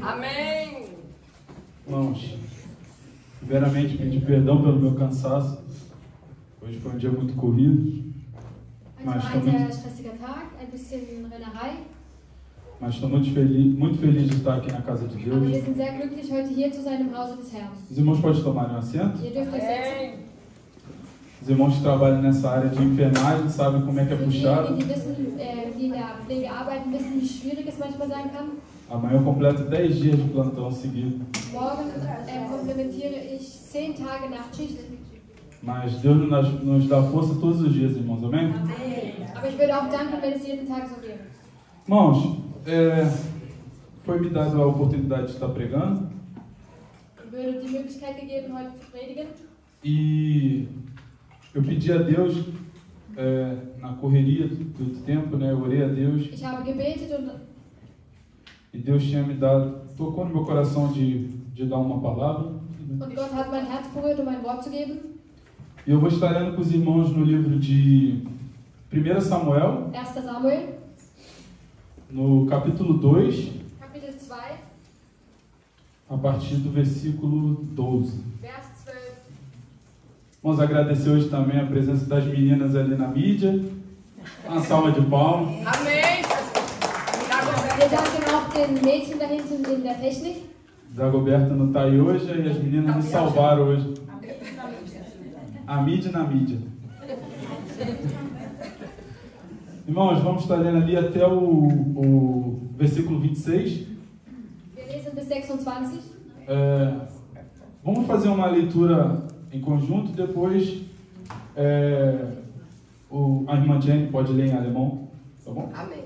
Amém! Irmãos, primeiramente pedir perdão pelo meu cansaço. Hoje foi um dia muito corrido. Heute war ein sehr stressiger Tag, ein bisschen Rennerei. Mas estou muito feliz de estar aqui na casa de Aber wir Deus. sind sehr glücklich, heute hier zu sein im Hause des Herrn. Os irmãos podem tomar um assento? Ihr dürft euch setzen. Os irmãos que trabalham nessa área de enfermagem sabem como é que é Für puxado. diejenigen, die wissen, die in der Pflege arbeiten, wissen, wie schwierig es manchmal sein kann. Amanhã eu completo 10 dias de plantão seguido. Morgen komplementiere ich 10 Tage Nachtschicht. Mas Deus nos dá força todos os dias, irmãos. Amém? Aber ich würde auch danken, wenn es jeden Tag so wäre. Irmãos, foi me dada a oportunidade de estar pregando. Mir würde die Möglichkeit gegeben, heute zu predigen. E eu pedi a Deus, na correria do tempo, né? Eu orei a Deus. Ich habe gebetet und E Deus tinha me dado, tocou no meu coração de dar uma palavra. Gott hat mein Herz berührt, um ein Wort zu geben. E eu vou estar lendo com os irmãos no livro de 1 Samuel, 1. Samuel, no capítulo 2, Kapitel 2, a partir do versículo 12. Vers 12. Vamos agradecer hoje também a presença das meninas ali na mídia. Uma salva de palmas. Amém! Wir danken auch den Mädchen da hinten in der Technik. Dagoberta não está aí hoje e as meninas me salvaram hoje. A mídia na mídia. Irmãos, vamos estar lendo ali até o versículo 26. Wir lesen bis 26. Vamos fazer uma leitura em conjunto, depois a irmã Jenny pode ler em alemão, tá bom? Amém.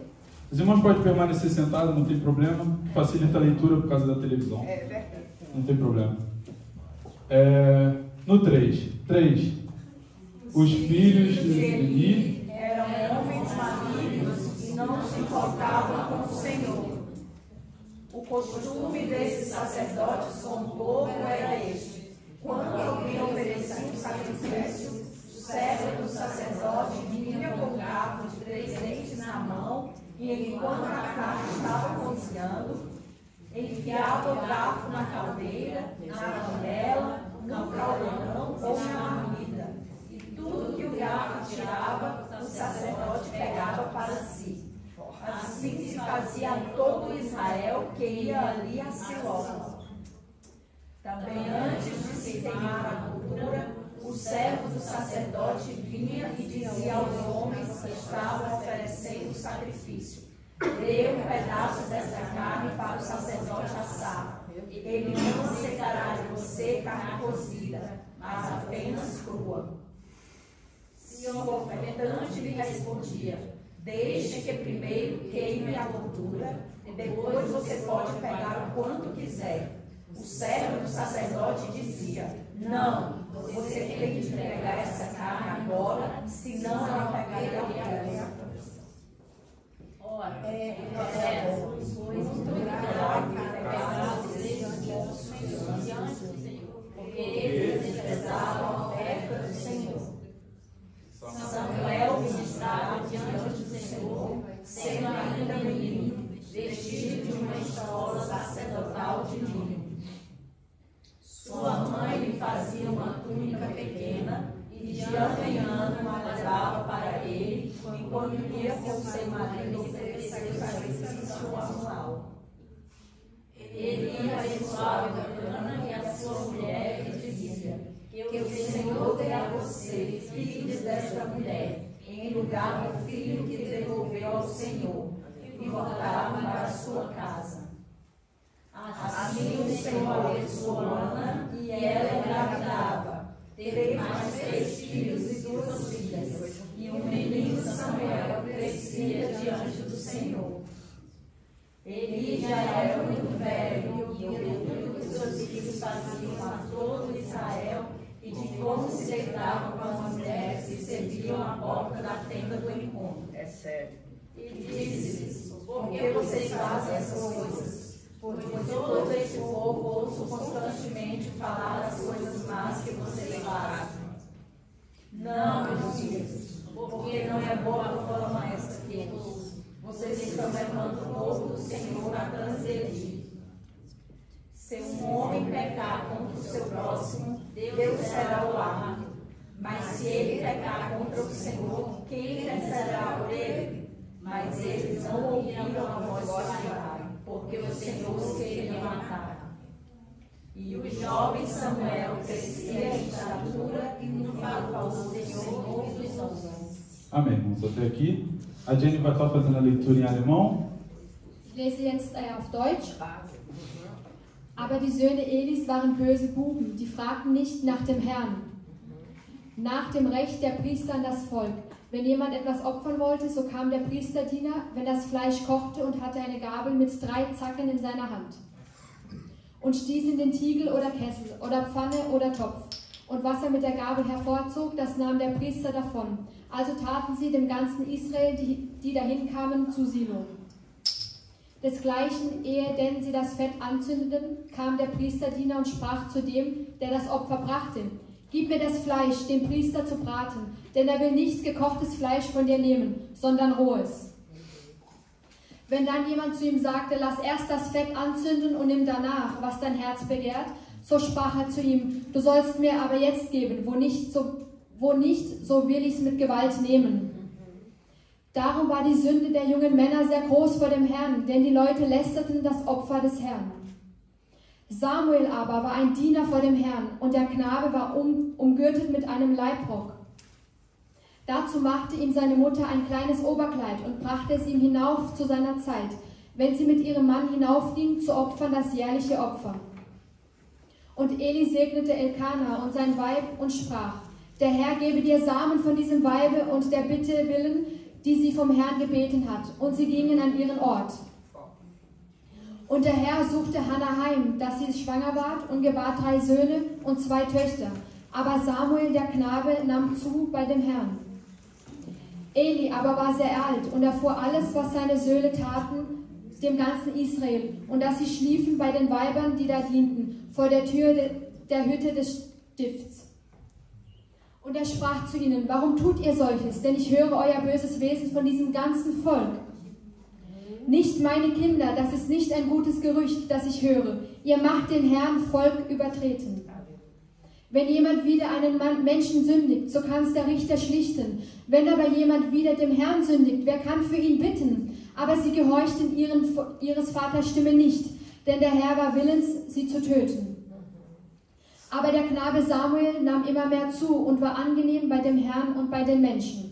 Os irmãos podem permanecer sentados, não tem problema, facilita a leitura por causa da televisão. É verdade. Não tem problema. No 3. Os filhos de Eli eram homens malignos e não se importavam com o Senhor. O costume desses sacerdotes com o povo era este: quando alguém oferecia um sacrifício, o servo do sacerdote vinha com um garfo de 3 dentes na mão e, enquanto a carne estava cozinhando, enfiava o garfo na caldeira, na panela, no caldeirão ou na marmita. E tudo que o garfo tirava, o sacerdote pegava para si. Assim se fazia a todo Israel que ia ali a Siló. Também antes de se queimar a gordura, o servo do sacerdote vinha e dizia aos homens que estavam oferecendo o sacrifício: dê um pedaço desta carne para o sacerdote assar. Ele não aceitará de você carne cozida, mas apenas crua. E o ofertante lhe respondia: deixe que primeiro queime a gordura, e depois você pode pegar o quanto quiser. O servo do sacerdote dizia: não, você tem de pegar essa carne agora, senão ela pegará fogo. Ora, porque eles desprezavam a oferta do Senhor. Samuel ministrava diante do Senhor, sendo ainda menino, vestido de uma estola sacerdotal de linho. Sua mãe lhe fazia uma túnica pequena e de ano em ano a levava para ele, enquanto ia com seu marido oferecer o sacrifício anual. Ele abençoava Cana e a sua mulher e dizia: que o Senhor dê a você filhos desta mulher, em lugar do filho que devolveu ao Senhor, e voltava para a sua casa. Assim o Senhor abençoou Ana, e ela engravidava. Teve mais 3 filhos e 2 filhas, e o menino Samuel crescia diante do Senhor. Ele já era muito velho, e ouviu tudo que seus filhos faziam a todo Israel, e de como se deitavam com as mulheres e serviam à porta da tenda do encontro. É sério. E disse-lhes: por que vocês fazem essas coisas? Porque todo esse povo ouço constantemente falar das coisas más que vocês fazem. Não, meus filhos, porque não é boa fama esta que vocês estão levando o povo do Senhor a transgredir. se ele pecar contra o Senhor, quem intercederá por ele? Mas eles não ouviram a voz do pai, porque o Senhor os queria matar. E o jovem Samuel crescia em estatura e no favor do Senhor e dos homens. Amém, irmãos. Até aqui. A Jenny vai estar fazendo a leitura em alemão. Ich lese jetzt auf Deutsch. Aber die Söhne Elis waren böse Buben, die fragten nicht nach dem Herrn, nach dem Recht der Priester an das Volk. Wenn jemand etwas opfern wollte, so kam der Priesterdiener, wenn das Fleisch kochte, und hatte eine Gabel mit 3 Zacken in seiner Hand und stieß in den Tiegel oder Kessel oder Pfanne oder Topf. Und was er mit der Gabel hervorzog, das nahm der Priester davon. Also taten sie dem ganzen Israel, die dahin kamen, zu Silo. Desgleichen, ehe denn sie das Fett anzündeten, kam der Priesterdiener und sprach zu dem, der das Opfer brachte: Gib mir das Fleisch, dem Priester zu braten, denn er will nicht gekochtes Fleisch von dir nehmen, sondern rohes. Wenn dann jemand zu ihm sagte: Lass erst das Fett anzünden und nimm danach, was dein Herz begehrt, so sprach er zu ihm: Du sollst mir aber jetzt geben, wo nicht, so will ich's mit Gewalt nehmen. Darum war die Sünde der jungen Männer sehr groß vor dem Herrn, denn die Leute lästerten das Opfer des Herrn. Samuel aber war ein Diener vor dem Herrn, und der Knabe war umgürtet mit einem Leibrock. Dazu machte ihm seine Mutter ein kleines Oberkleid und brachte es ihm hinauf zu seiner Zeit, wenn sie mit ihrem Mann hinaufging, zu opfern das jährliche Opfer. Und Eli segnete Elkana und sein Weib und sprach: Der Herr gebe dir Samen von diesem Weibe und der Bitte willen, die sie vom Herrn gebeten hat. Und sie gingen an ihren Ort. Und der Herr suchte Hannah heim, dass sie schwanger ward, und gebar 3 Söhne und 2 Töchter. Aber Samuel, der Knabe, nahm zu bei dem Herrn. Eli aber war sehr alt und erfuhr alles, was seine Söhne taten, dem ganzen Israel, und dass sie schliefen bei den Weibern, die da dienten, vor der Tür der Hütte des Stifts. Und er sprach zu ihnen: Warum tut ihr solches? Denn ich höre euer böses Wesen von diesem ganzen Volk. Nicht meine Kinder, das ist nicht ein gutes Gerücht, das ich höre. Ihr macht den Herrn Volk übertreten. Wenn jemand wider einen Menschen sündigt, so kann es der Richter schlichten. Wenn aber jemand wider dem Herrn sündigt, wer kann für ihn bitten? Aber sie gehorchten ihres Vaters Stimme nicht, denn der Herr war willens, sie zu töten. Aber der Knabe Samuel nahm immer mehr zu und war angenehm bei dem Herrn und bei den Menschen.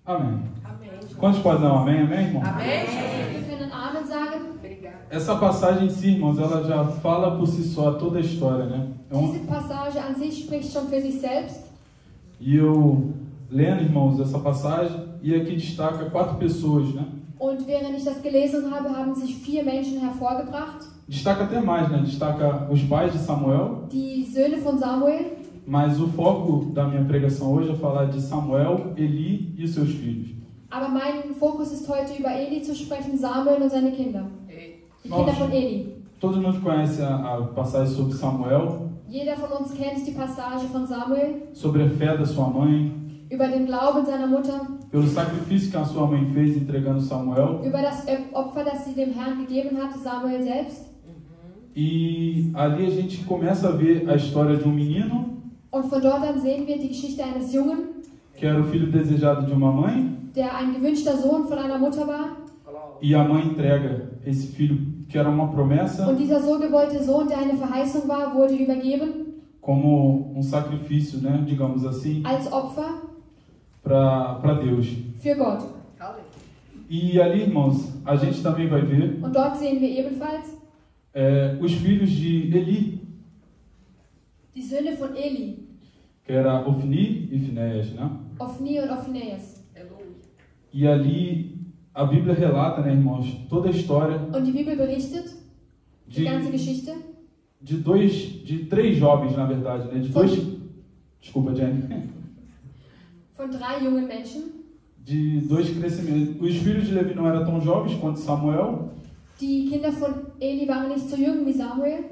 Amém. Quantos podem dar um amém, amém, irmão? Amém. Wir können Amen sagen. Essa passagem em si, irmãos, ela já fala por si só toda a história, né? Diese Passage an sich spricht schon für sich selbst. E eu lendo, irmãos, essa passagem, e aqui destaca 4 pessoas, né? Und während ich das gelesen habe, haben sich 4 Menschen hervorgebracht. Destaca até mais, né? Destaca os pais de Samuel. Die Söhne von Samuel. Mas o foco da minha pregação hoje é falar de Samuel, Eli e seus filhos. Aber mein Fokus ist heute über Eli zu sprechen, Samuel und seine Kinder. Die Kinder von Eli. Todo mundo conhece a passagem sobre Samuel. Jeder von uns kennt die Passage von Samuel. Sobre a fé da sua mãe. Über den Glauben seiner Mutter. Pelo sacrifício que a sua mãe fez entregando Samuel. Über das Opfer, das sie dem Herrn gegeben hat, Samuel selbst. E ali a gente começa a ver a história de um menino. Und von dort an sehen wir die Geschichte eines Jungen. Que era o filho desejado de uma mãe. Der ein gewünschter Sohn von einer Mutter war. E a mãe entrega esse filho, que era uma promessa. Und dieser so gewollte Sohn, der eine Verheißung war, wurde übergeben. Como sacrifício, né, digamos assim. Als Opfer. Para Deus. Für Gott. E ali, irmãos, a gente também vai ver. Und dort sehen wir ebenfalls. Os filhos de Eli. Die Söhne von Eli. Que era Ofni e Finéias, né? Ofni und Ophineas. E ali a Bíblia relata, né, irmãos, toda a história. Und die Bibel berichtet die ganze Geschichte. De 3 jovens, na verdade, né? Desculpa, Jenny. Von 3 jungen Menschen. De 2 crescimentos. Os filhos de Levi não eram tão jovens quanto Samuel. Die Kinder von Eli waren nicht so jung wie Samuel.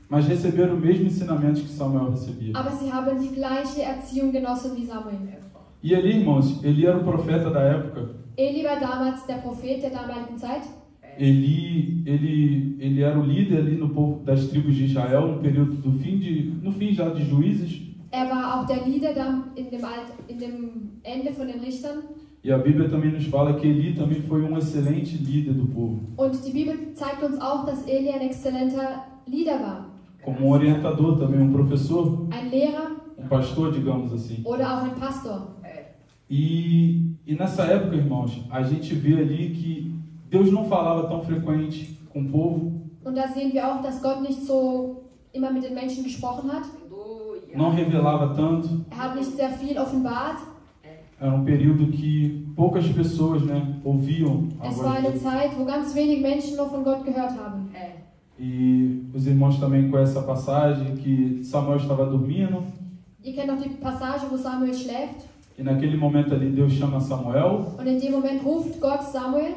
Mas receberam o mesmo ensinamento que Samuel recebia. Aber sie haben die gleiche Erziehung genossen wie Samuel. E ali, irmãos, Eli era o profeta da época. Eli war damals der Prophet der damaligen Zeit. Ele era o líder ali no povo das tribos de Israel no período no fim já de Juízes. war auch der Leader da in dem Ende von den Richtern. E a Bíblia também nos fala que Eli também foi um excelente líder do povo. Und die Bibel zeigt uns auch, dass Eli ein exzellenter Leader war. Como um orientador também, um professor, Ein Lehrer um pastor, digamos assim. oder auch ein Pastor. E nessa época, irmãos, a gente vê ali que Deus não falava tão frequente com o povo, Und da sehen wir auch, dass Gott nicht so immer mit den Menschen gesprochen hat. não revelava tanto. Er hat nicht sehr viel offenbart. Era um período que poucas pessoas, né, ouviam a Es voz war de eine Deus. Zeit, wo ganz wenig Menschen noch von Gott gehört haben. E os irmãos também conhecem a passagem que Samuel estava dormindo Ihr kennt noch die Passage, wo Samuel schläft. e naquele momento ali Deus chama Samuel, Und in dem Moment ruft Gott Samuel.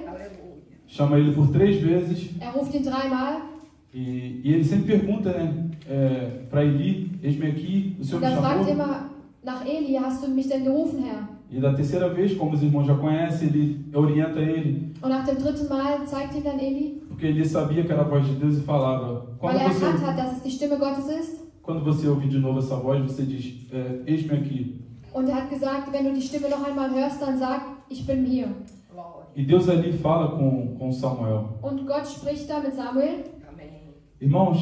chama ele por 3 vezes Er ruft ihn dreimal. e ele sempre pergunta, né, para Eli, eis-me aqui, o Senhor Und me er fragt chamou? immer nach Eli, hast du mich denn gerufen, Herr? E da terceira vez, como os irmãos já conhecem, ele orienta ele, Und nach dem dritten Mal zeigt ihm dann Eli, porque ele sabia que era a voz de Deus e falava. weil er erkannt hat, dass es die Stimme Gottes ist. Quando você ouvir de novo essa voz, você diz, eis-me aqui. Und er hat gesagt, wenn du die Stimme noch einmal hörst, dann sag, ich bin hier. E Deus ali fala com Samuel. Und Gott spricht da mit Samuel. Irmãos,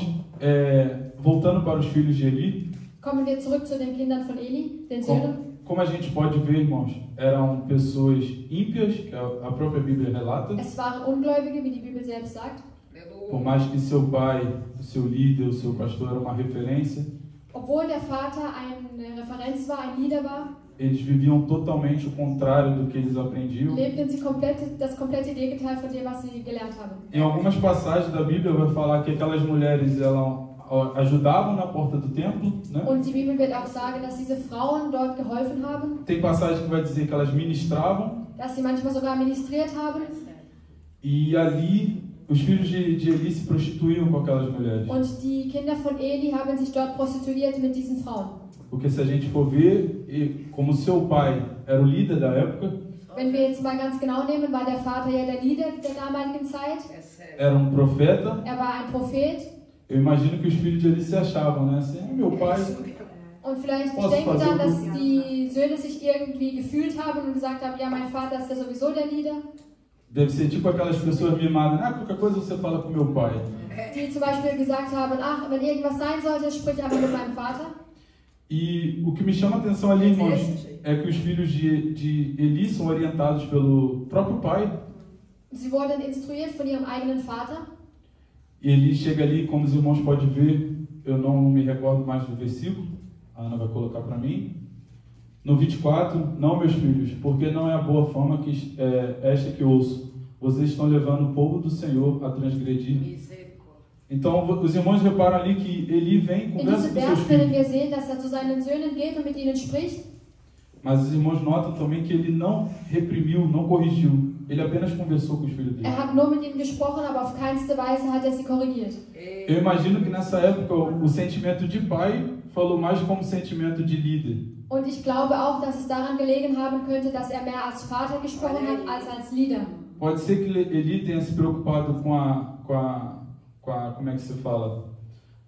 voltando para os filhos de Eli, Kommen wir zurück zu den Kindern von Eli, den Söhnen. como a gente pode ver, irmãos, eram pessoas ímpias, que a própria Bíblia relata. Es waren Ungläubige, wie die Bibel selbst sagt. Por mais que seu pai, o seu líder, o seu pastor era uma referência, Obwohl der Vater eine Referenz war, ein Leader war, eles viviam totalmente o contrário do que eles aprendiam. lebten sie das komplette Gegenteil von dem, was sie gelernt haben. Em algumas passagens da Bíblia vai falar que aquelas mulheres ajudavam na porta do templo, né? Und die Bibel wird auch sagen, dass diese Frauen dort geholfen haben, Tem passagem que vai dizer que elas ministravam dass sie manchmal sogar ministriert haben. e ali os filhos de Eli se prostituíam com aquelas mulheres. Und die Kinder von Eli haben sich dort prostituiert mit diesen Frauen. Porque se a gente for ver, como seu pai era o líder da época, Wenn wir jetzt mal ganz genau nehmen, war der Vater ja der Leader der damaligen Zeit. era um profeta, Er war ein Prophet. eu imagino que os filhos de Eli se achavam, né? Assim, meu pai. Und vielleicht, ich Posso denke fazer dann, dass tudo? die Söhne sich irgendwie gefühlt haben und gesagt haben, ja, mein Vater ist ja sowieso der Leader. Deve ser tipo aquelas pessoas mimadas, né? Qualquer coisa você fala com meu pai. Die zum Beispiel gesagt haben, ach, wenn irgendwas sein sollte, sprich einfach mit meinem Vater. E o que me chama a atenção ali, irmãos, é que os filhos de Eli são orientados pelo próprio pai. Sie wurden instruiert von ihrem eigenen Vater. E Eli chega ali, como os irmãos podem ver, eu não me recordo mais do versículo, a Ana vai colocar para mim. No 24, não, meus filhos, porque não é a boa fama que esta que ouço. Vocês estão levando o povo do Senhor a transgredir. Então, os irmãos reparam ali que Eli vem e In conversa diesem com seus Vers können filhos. wir sehen, dass er zu seinen Söhnen geht und mit ihnen spricht. Mas os irmãos notam também que ele não reprimiu, não corrigiu. Ele apenas conversou com os filhos dele. Er hat nur mit ihnen gesprochen, aber auf keinste Weise hat er sie korrigiert. Eu imagino que nessa época o sentimento de pai falou mais como sentimento de líder. Und ich glaube auch, dass es daran gelegen haben könnte, dass er mehr als Vater gesprochen hat als als Leader. Pode ser que Eli tenha se preocupado com a como é que se fala?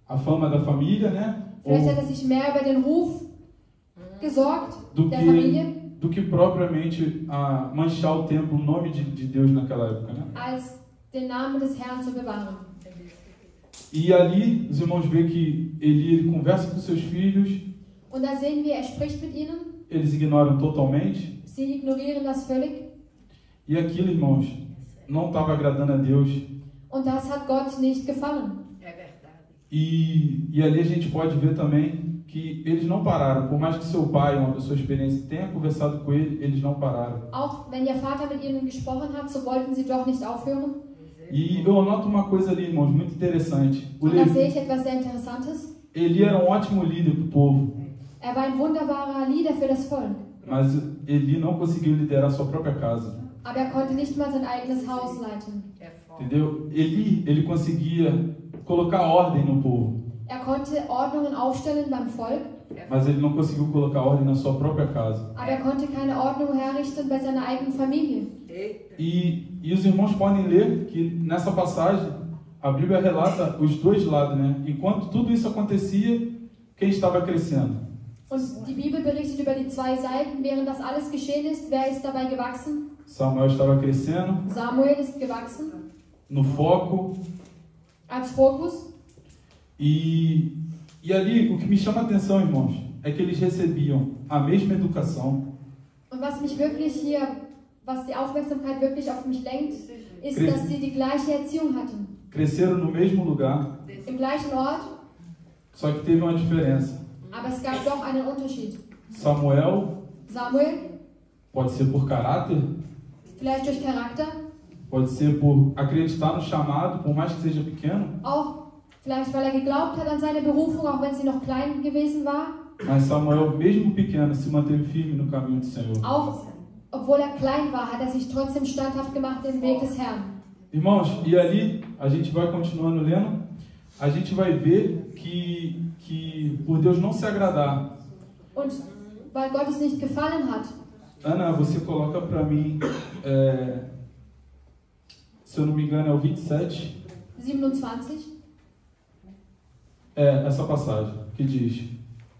A fama da família, né? Vielleicht hat er sich mehr über den Ruf gesorgt der Familie, do que propriamente manchar o templo, o nome de Deus naquela época, né? als den Namen des Herrn zu bewahren. E ali os irmãos veem que ele conversa com seus filhos, Und da sehen wir, er spricht mit ihnen, eles ignoram totalmente. sie ignorieren das völlig. E aquilo, irmãos, não estava agradando a Deus. Und das hat Gott nicht gefallen. E ali a gente pode ver também que eles não pararam. Por mais que seu pai, uma pessoa experiente, tenha conversado com ele, eles não pararam. Auch wenn ihr Vater mit ihnen gesprochen hat, so wollten sie doch nicht aufhören. E eu noto uma coisa ali, irmãos, muito interessante. Und da sehe ich etwas sehr Interessantes. Eli era um ótimo líder para o povo, Er war ein wunderbarer Leader für das Volk. mas Eli não conseguiu liderar sua própria casa. Aber er konnte nicht mal sein eigenes Haus leiten. Entendeu? Ele conseguia colocar ordem no povo, Er konnte Ordnungen aufstellen beim Volk, mas ele não conseguiu colocar ordem na sua própria casa. aber er konnte keine Ordnung herrichten bei seiner eigenen Familie. E os irmãos podem ler que nessa passagem a Bíblia relata os dois lados, né? Enquanto tudo isso acontecia, quem estava crescendo? Und die Bibel berichtet über die zwei Seiten. Während das alles geschehen ist, wer ist dabei gewachsen? Samuel estava crescendo Samuel ist gewachsen no foco. als Fokus. E ali, o que me chama a atenção, irmãos, é que eles recebiam a mesma educação, Und was mich wirklich hier, was die Aufmerksamkeit wirklich auf mich lenkt, ist, dass sie die gleiche Erziehung hatten. cresceram no mesmo lugar, Im gleichen Ort, só que teve uma diferença. aber es gab doch einen Unterschied. Samuel, Samuel, pode ser por caráter, vielleicht durch Charakter, pode ser por acreditar no chamado, por mais que seja pequeno, auch vielleicht weil er geglaubt hat an seine Berufung, auch wenn sie noch klein gewesen war. mas Samuel, mesmo pequeno, se manteve firme no caminho do Senhor. Auch obwohl er klein war, hat er sich trotzdem standhaft gemacht im Weg des Herrn. Irmãos, e ali a gente vai continuando lendo, a gente vai ver que por Deus não se agradar, Und weil Gott es nicht gefallen hat, Ana, você coloca para mim, se eu não me engano é o 27, 27, essa passagem, que diz: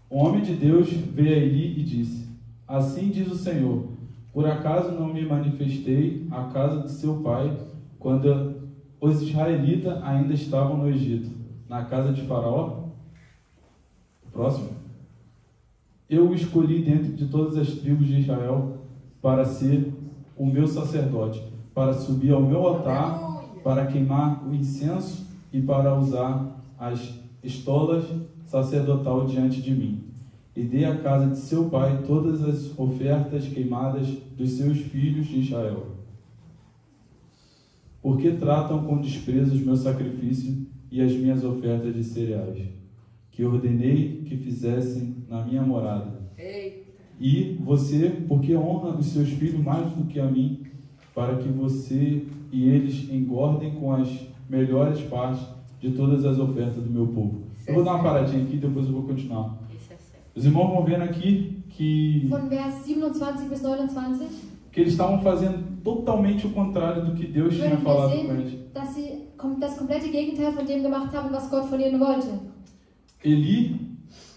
o homem de Deus veio a Eli e disse: assim diz o Senhor, por acaso não me manifestei à casa de seu pai, quando os israelitas ainda estavam no Egito, na casa de Faraó? Próximo. Eu o escolhi dentre de todas as tribos de Israel para ser o meu sacerdote, para subir ao meu altar, para queimar o incenso e para usar as estolas sacerdotal diante de mim. E dei à casa de seu pai todas as ofertas queimadas dos seus filhos de Israel. Porque tratam com desprezo os meus sacrifícios e as minhas ofertas de cereais, que ordenei que fizessem na minha morada. E você, porque honra os seus filhos mais do que a mim, para que você e eles engordem com as melhores partes de todas as ofertas do meu povo. Eu vou dar uma paradinha aqui, depois eu vou continuar. Os irmãos vão vendo aqui que von Vers 27 bis 29, eles estavam fazendo totalmente o contrário do que Deus tinha würden wir falado com sehen, eles. dass sie das komplette Gegenteil von dem gemacht haben, was Gott von ihnen wollte. Eli,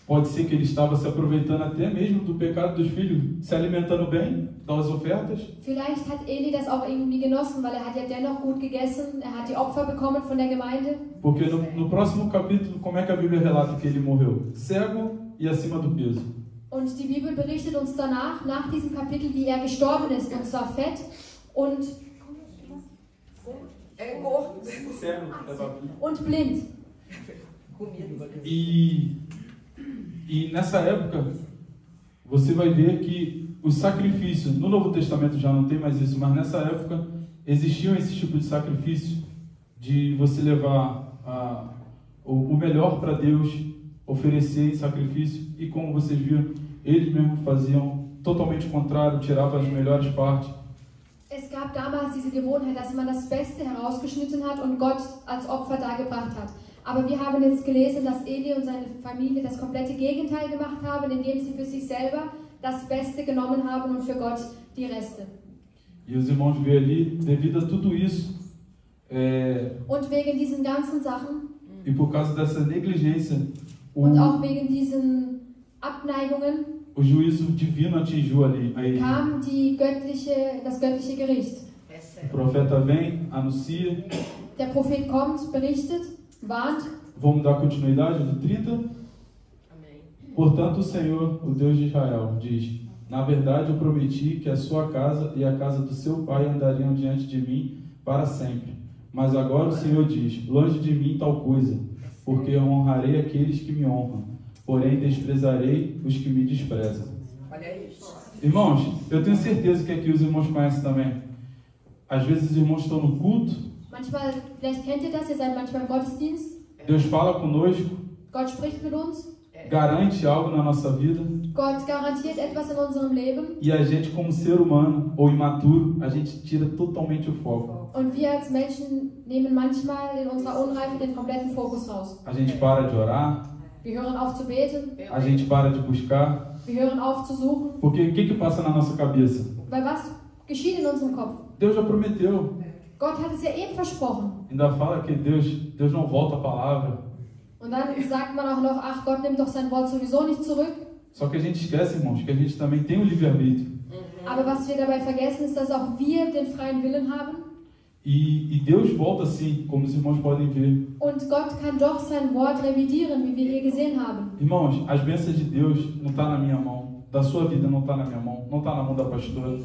pode ser que ele estava se aproveitando até mesmo do pecado dos filhos, se alimentando bem das ofertas. Vielleicht hat Eli das auch irgendwie genossen, weil er hat ja dennoch gut gegessen, er hat die Opfer bekommen von der Gemeinde. Porque no próximo capítulo, como é que a Bíblia relata que ele morreu? Cego e acima do peso. Und die Bibel berichtet uns danach, nach diesem Kapitel, wie er gestorben ist, und zwar fett und blind. E nessa época, você vai ver que os sacrifícios, no Novo Testamento já não tem mais isso, mas nessa época existiam esse tipo de sacrifício, de você levar o melhor para Deus, oferecer em sacrifício, e como vocês viram, eles mesmos faziam totalmente o contrário, tiravam as melhores partes. Es gab damals diese Gewohnheit, dass man das Beste herausgeschnitten hat und Gott als Opfer dargebracht hat. Aber wir haben jetzt gelesen, dass Eli und seine Familie das komplette Gegenteil gemacht haben, indem sie für sich selber das Beste genommen haben und für Gott die Reste. E os irmãos vê ali, devido a tudo isso, Und wegen diesen ganzen Sachen e por causa dessa negligência, und auch wegen diesen Abneigungen o juízo divino atingiu ali a ele. kam das göttliche Gericht. O profeta vem, anuncia. Der Prophet kommt, berichtet, warnt. Vamos dar continuidade do 30? Amém. Portanto, o Senhor, o Deus de Israel, diz: na verdade, eu prometi que a sua casa e a casa do seu pai andariam diante de mim para sempre. Mas agora o Senhor diz: longe de mim tal coisa, porque eu honrarei aqueles que me honram, porém desprezarei os que me desprezam. Olha isso. Irmãos, eu tenho certeza que aqui os irmãos conhecem também. Às vezes os irmãos estão no culto, Manchmal, vielleicht kennt ihr das, ihr seid manchmal im Gottesdienst, Deus fala conosco, Gott spricht mit uns, garante algo na nossa vida, Gott garantiert etwas in unserem Leben e a gente, como ser humano ou imaturo, a gente tira totalmente o foco. und wir als Menschen nehmen manchmal in unserer Unreife den kompletten Fokus raus. A gente para de orar, Wir hören auf zu beten, a gente para de buscar, wir hören auf zu suchen, porque o que passa na nossa cabeça? weil was geschieht in unserem Kopf? Deus já prometeu, Gott hat es ja eben versprochen. ainda fala que Deus não volta a palavra. Und dann sagt man auch noch, ach, Gott nimmt doch sein Wort sowieso nicht zurück. Só que a gente esquece, irmãos, que a gente também tem o livre-arbítrio. Aber was wir dabei vergessen, ist, dass auch wir den freien Willen haben. E Deus volta sim, como os irmãos podem ver. Und Gott kann doch sein Wort revidieren, wie wir hier gesehen haben. Irmãos, as bênçãos de Deus não estão na minha mão, da sua vida não está na minha mão, não está na mão da pastora.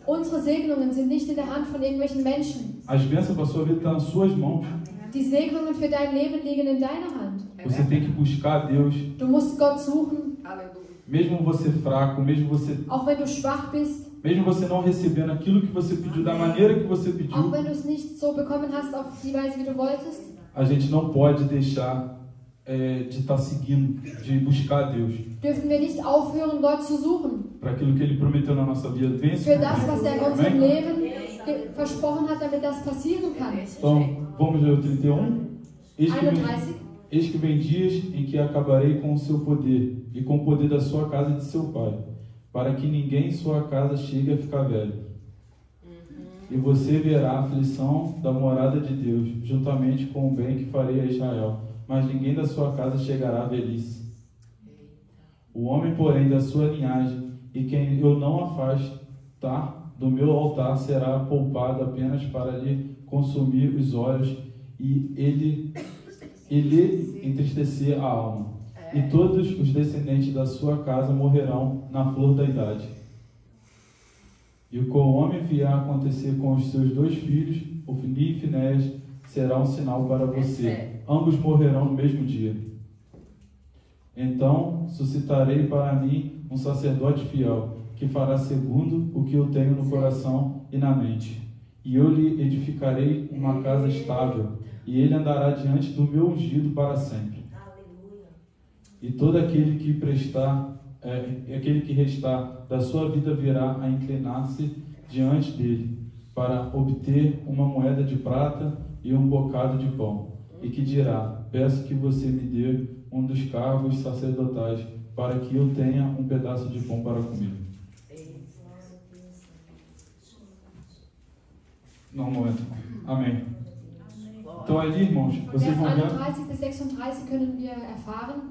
Unsere Segnungen sind nicht in der Hand von irgendwelchen Menschen. As bênçãos para a sua vida estão nas suas mãos. Die Segnungen für dein Leben liegen in deiner Hand. Você tem que buscar a Deus, Du musst Gott suchen, mesmo você fraco, mesmo você auch wenn du schwach bist, não recebendo aquilo que você pediu da maneira que você auch pediu. wenn du es nicht so bekommen hast auf die Weise, wie du wolltest. A gente não pode deixar de estar seguindo, de buscar a Deus Dürfen wir nicht aufhören, Gott zu suchen. para aquilo que Ele prometeu na nossa vida. Vence Für das, was er in unserem Amém? Leben versprochen hat, damit das passieren kann. Então, vamos ler o 31. Eis que, 31. eis que vem dias em que acabarei com o seu poder e com o poder da sua casa e de seu pai, para que ninguém em sua casa chegue a ficar velho. E você verá a aflição da morada de Deus, juntamente com o bem que farei a Israel, mas ninguém da sua casa chegará à velhice. O homem, porém, da sua linhagem, e quem eu não afastar do meu altar, será poupado apenas para lhe consumir os olhos e ele entristecer a alma. E todos os descendentes da sua casa morrerão na flor da idade. E o que o homem vier a acontecer com os seus dois filhos, Ofni e Finéias, será um sinal para você. Ambos morrerão no mesmo dia. Então suscitarei para mim um sacerdote fiel, que fará segundo o que eu tenho no coração e na mente. E eu lhe edificarei uma casa estável, e ele andará diante do meu ungido para sempre. E todo aquele que restar da sua vida virá a inclinar-se diante dele, para obter uma moeda de prata e um bocado de pão, e que dirá: peço que você me dê um dos cargos sacerdotais, para que eu tenha um pedaço de pão para comer. Não, momento. Amém. Então ali, irmãos, vocês Vers vão ver, 31 bis 36 können wir erfahren,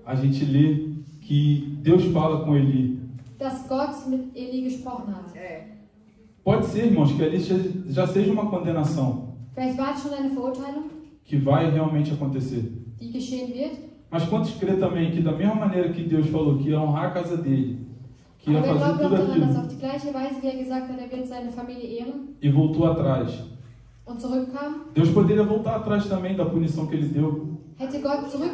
a gente lê que Deus fala com Eli. dass Gott mit Eli gesprochen hat. Pode ser, irmãos, que ali já seja uma condenação Vielleicht war es schon eine Verurteilung, que vai realmente acontecer. die geschehen wird. Mas quantos crê também que da mesma maneira que Deus falou que ia honrar a casa dele, que ia Aber wir fazer glauben tudo auch daran, dass aquilo, auf die gleiche Weise, wie er gesagt hat, er wird seine Familie ehren e voltou atrás, und zurückkam, Deus poderia voltar atrás também da punição que ele deu. hätte Gott zurück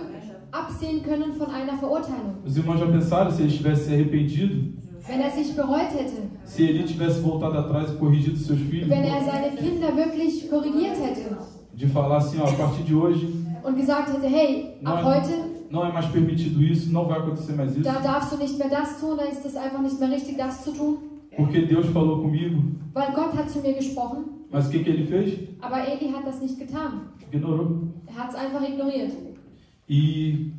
absehen können von einer Verurteilung. Os irmãos já pensaram se ele tivesse se arrependido, Wenn er sich bereut hätte, se ele tivesse voltado atrás e corrigido seus filhos, wenn er seine Kinder wirklich korrigiert hätte de falar assim, ó, a partir de hoje und gesagt hätte, hey, ab heute, não é mais permitido isso, não vai acontecer mais isso, da darfst du nicht mehr das tun, da ist es einfach nicht mehr richtig, das zu tun. porque Deus falou comigo. Weil Gott hat zu mir gesprochen, Mas o que ele fez? aber Eli hat das nicht getan. Ignorou. Er hat es einfach ignoriert. E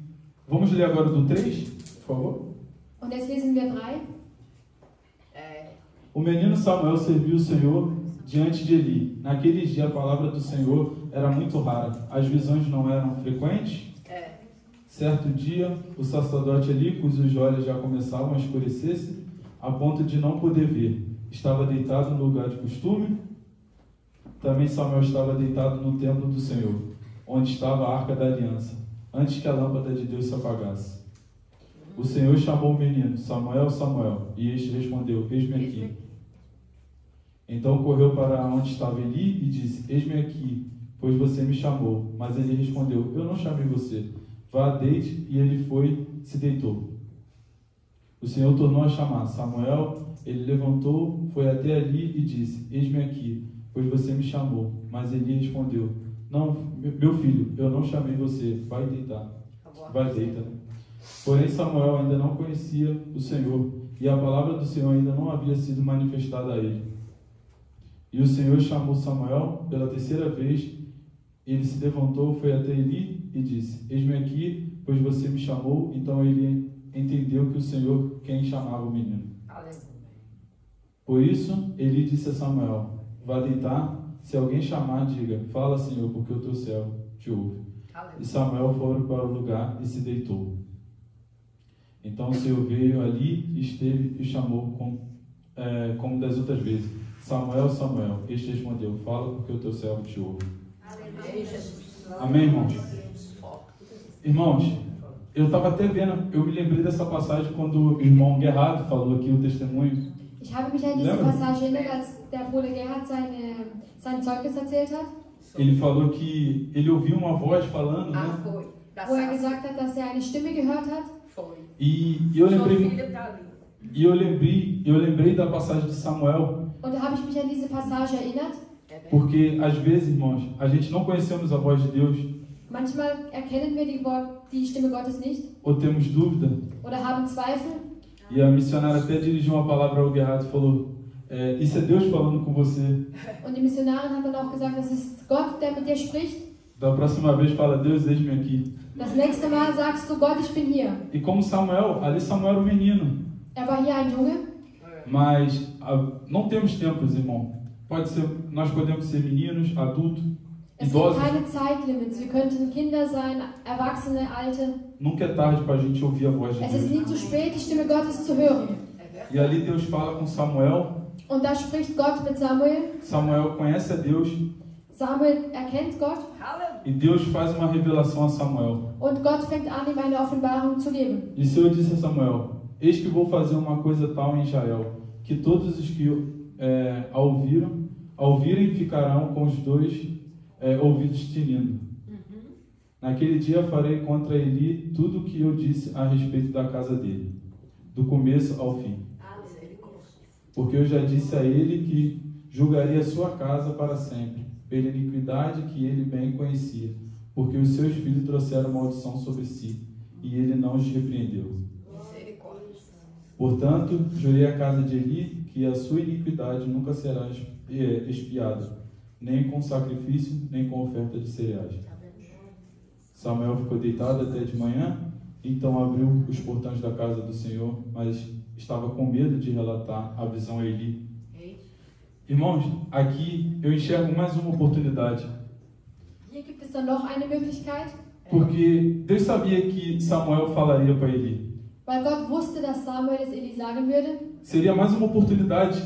vamos ler agora do 3, por favor. Und jetzt lesen wir 3. O menino Samuel serviu o Senhor diante de Eli. Naqueles dias a palavra do Senhor era muito rara. As visões não eram frequentes. Certo dia, o sacerdote Eli, cujos olhos já começavam a escurecer-se, a ponto de não poder ver, estava deitado no lugar de costume. Também Samuel estava deitado no templo do Senhor, onde estava a arca da aliança, antes que a lâmpada de Deus se apagasse. O Senhor chamou o menino: Samuel, Samuel, e este respondeu: eis-me aqui. Então correu para onde estava Eli e disse: eis-me aqui, pois você me chamou. Mas ele respondeu: eu não chamei você. Vá, deite. E ele foi, se deitou. O Senhor tornou a chamar: Samuel. Ele levantou, foi até ali e disse: eis-me aqui, pois você me chamou. Mas Eli respondeu: não, meu filho, eu não chamei você. Vai deitar. Vai, deita. Porém Samuel ainda não conhecia o Senhor, e a palavra do Senhor ainda não havia sido manifestada a ele. E o Senhor chamou Samuel pela terceira vez. Ele se levantou, foi até Eli e disse: eis-me aqui, pois você me chamou. Então ele entendeu que o Senhor quem chamava o menino. Por isso Eli disse a Samuel: vá deitar. Se alguém chamar, diga: fala, Senhor, porque o teu céu te ouve. E Samuel foi para o lugar e se deitou. Então o Senhor veio ali, esteve e chamou como das outras vezes. Samuel, Samuel. Este respondeu, fala porque o teu servo te ouve. Amém, irmãos? Irmãos, eu estava até vendo, eu me lembrei dessa passagem quando o irmão Gerhard falou aqui o testemunho. Ich habe mich an diese Passage erinnert, als der Bruder Gerhard sein Zeugnis erzählt hat. Ele falou que ele ouviu uma voz falando, né? Foi. Wo er gesagt hat, dass er eine Stimme gehört hat. Foi. E eu lembrei da passagem de Samuel. Und da habe ich mich an diese Passage erinnert. Porque às vezes, irmãos, a gente não conhecemos a voz de Deus. Manchmal erkennen wir die Stimme Gottes nicht Ou temos dúvida. oder haben Zweifel. E a missionária até dirigiu uma palavra ao Gerhard e falou: isso é Deus falando com você. Und die Missionarin hat dann auch gesagt, das ist Gott, der mit dir spricht. Da próxima vez fala: Deus, eis-me aqui. Das nächste Mal sagst du, Gott, ich bin hier. E como Samuel, ali Samuel era um menino. Er war hier ein Junge. Mas não temos tempos, irmão. Pode ser, nós podemos ser meninos, adultos, Es gibt idosos. keine Zeitlimits. Wir könnten Kinder sein, Erwachsene, Alte. Nunca é tarde para a gente ouvir a voz de Es ist Deus. nie zu spät, die Stimme Gottes zu hören. E ali Deus fala com Samuel. Und da spricht Gott mit Samuel. Samuel conhece a Deus. Samuel erkennt Gott. E Deus faz uma revelação a Samuel. Und Gott fängt an, ihm eine Offenbarung zu geben. E o Senhor disse a Samuel: eis que vou fazer uma coisa tal em Israel, que todos os que a ouvirem ficarão com os dois ouvidos tinindo. Naquele dia farei contra Eli tudo o que eu disse a respeito da casa dele, do começo ao fim. Porque eu já disse a ele que julgaria sua casa para sempre, pela iniquidade que ele bem conhecia, porque os seus filhos trouxeram maldição sobre si, e ele não os repreendeu. Portanto, jurei à casa de Eli que a sua iniquidade nunca será expiada, nem com sacrifício, nem com oferta de cereais. Samuel ficou deitado até de manhã, então abriu os portões da casa do Senhor, mas estava com medo de relatar a visão a Eli. Irmãos, aqui eu enxergo mais uma oportunidade. Hier gibt es dann noch eine Möglichkeit, Porque Deus sabia que Samuel falaria para Eli. weil Gott wusste, dass Samuel es Eli sagen würde. Seria mais uma oportunidade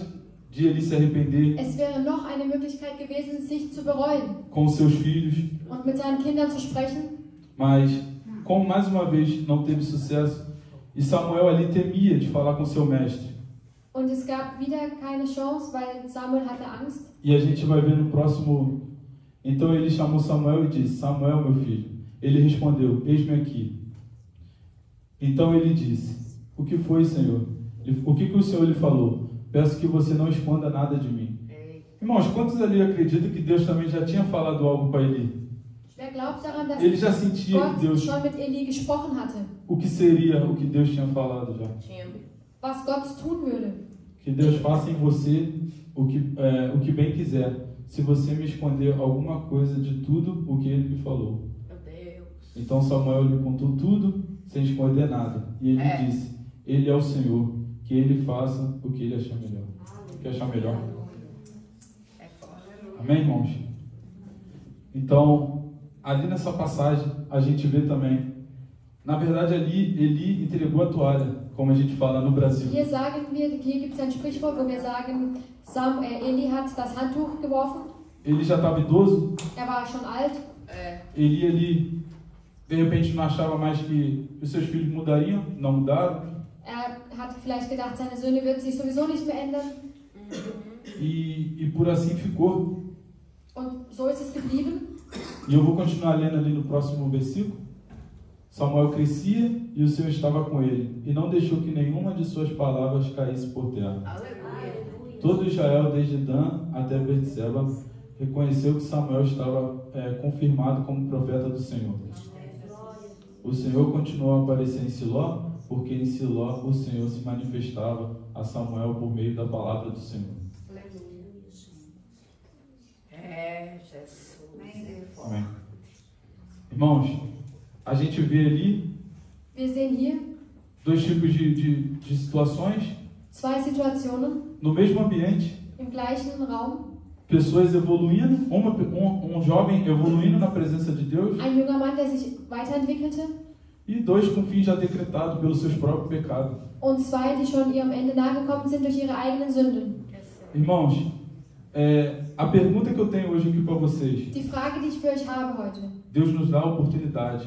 de Eli se arrepender Es wäre noch eine Möglichkeit gewesen, sich zu bereuen com seus filhos. und mit seinen Kindern zu sprechen. Mas, como mais uma vez não teve sucesso, e Samuel ali temia de falar com seu mestre. Und es gab wieder keine Chance, weil Samuel hatte Angst. E a gente vai ver no próximo. Então ele chamou Samuel e disse: Samuel, meu filho. Ele respondeu: eis-me aqui. Então ele disse: o que foi, Senhor? O que o Senhor lhe falou? Peço que você não esconda nada de mim. Irmãos, quantos ali acreditam que Deus também já tinha falado algo para Eli? Wer glaubt daran, dass Ele já sentia que Gott Deus, schon mit Eli gesprochen hatte? o que seria o que Deus tinha falado já. Was Gott tun würde? Que Deus faça em você o que bem quiser, se você me esconder alguma coisa de tudo o que ele me falou. Então Samuel lhe contou tudo, sem esconder nada. E ele disse: ele é o Senhor, que ele faça o que ele achar melhor. O que achar melhor. Amém, irmãos? Então, ali nessa passagem, a gente vê também, na verdade ali, Eli entregou a toalha, como a gente fala no Brasil. Hier gibt es ein Sprichwort, wo wir sagen, Eli hat das Handtuch geworfen. Ele já estava idoso. War schon alt. Eli, de repente, não achava mais que os seus filhos mudariam, não mudaram. Hat vielleicht gedacht, seine Söhne würden sich sowieso nicht mehr ändern. E por assim ficou. Und so ist es geblieben. E eu vou continuar lendo ali no próximo versículo. Samuel crescia e o Senhor estava com ele, e não deixou que nenhuma de suas palavras caísse por terra. Aleluia. Todo Israel, desde Dan até Betseba, reconheceu que Samuel estava confirmado como profeta do Senhor. O Senhor continuou a aparecer em Siló, porque em Siló o Senhor se manifestava a Samuel por meio da palavra do Senhor. Jesus. Amém. Irmãos, a gente vê ali Wir sehen hier dois tipos de situações zwei Situationen no mesmo ambiente. im gleichen Raum. Pessoas evoluindo, um jovem evoluindo na presença de Deus, Ein junger Mann, der sich weiterentwickelte, e e 2 com fim já decretado pelos seus próprios pecados. Und 2, die schon ihrem Ende nahegekommen sind durch ihre eigenen Sünden. Irmãos, a pergunta que eu tenho hoje aqui para vocês, Die Frage, die ich für euch habe heute, Deus nos dá a oportunidade.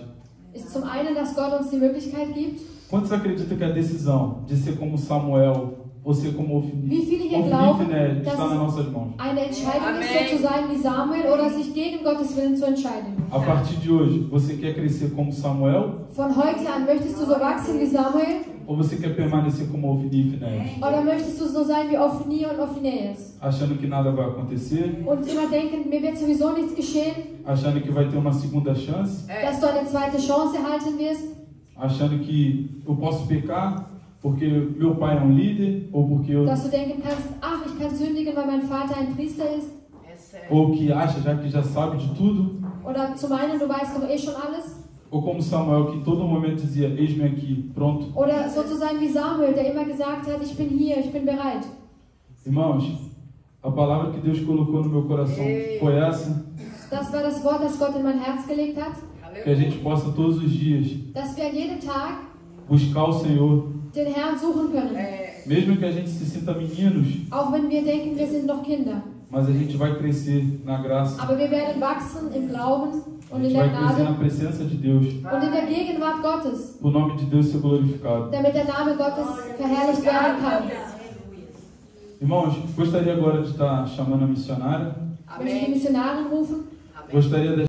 ist zum einen, dass Gott uns die Möglichkeit gibt. Quantos acreditam que a decisão de ser como Samuel ou ser como Wie viele hier Ofni, glauben, né, dass está nas es nossas mãos? eine Entscheidung ist, so zu sein wie Samuel oder sich gegen Gottes Willen zu entscheiden? A partir de hoje, você quer crescer como Samuel Von heute an, möchtest du so wachsen wie Samuel ou você quer permanecer como Ofni e Finéias? oder möchtest du so sein wie Ophni und Ophnees? Achando que nada vai acontecer, Und immer denken, mir wird sowieso nichts geschehen, achando que vai ter uma segunda chance, dass du eine zweite Chance erhalten wirst, achando que eu posso pecar porque meu pai é um líder ou porque eu, dass du denken kannst, ach, ich kann sündigen, weil mein Vater ein Priester ist. ou que acha já que já sabe de tudo, Oder zu meinen, du weißt doch eh schon alles. ou como Samuel que em todo momento dizia, eis-me aqui, pronto. Oder so zu sein wie Samuel, der immer gesagt hat, ich bin hier, ich bin bereit. Irmãos, a palavra que Deus colocou no meu coração foi essa, Das war das Wort, das Gott in mein Herz gelegt hat, que a gente possa todos os dias dass wir an jedem Tag buscar o Senhor, den Herrn suchen können. mesmo que a gente se sinta meninos, Auch wenn wir denken, wir sind noch Kinder. mas a gente vai crescer na graça, Aber wir werden wachsen im Glauben a und in gente der vai crescer na Gnade presença de Deus, und in der Gegenwart Gottes, para o nome de Deus ser glorificado. damit der Name Gottes verherrlicht werden kann. Irmãos, gostaria agora de estar chamando a missionária, Ich möchte die Missionarin rufen. gostaria da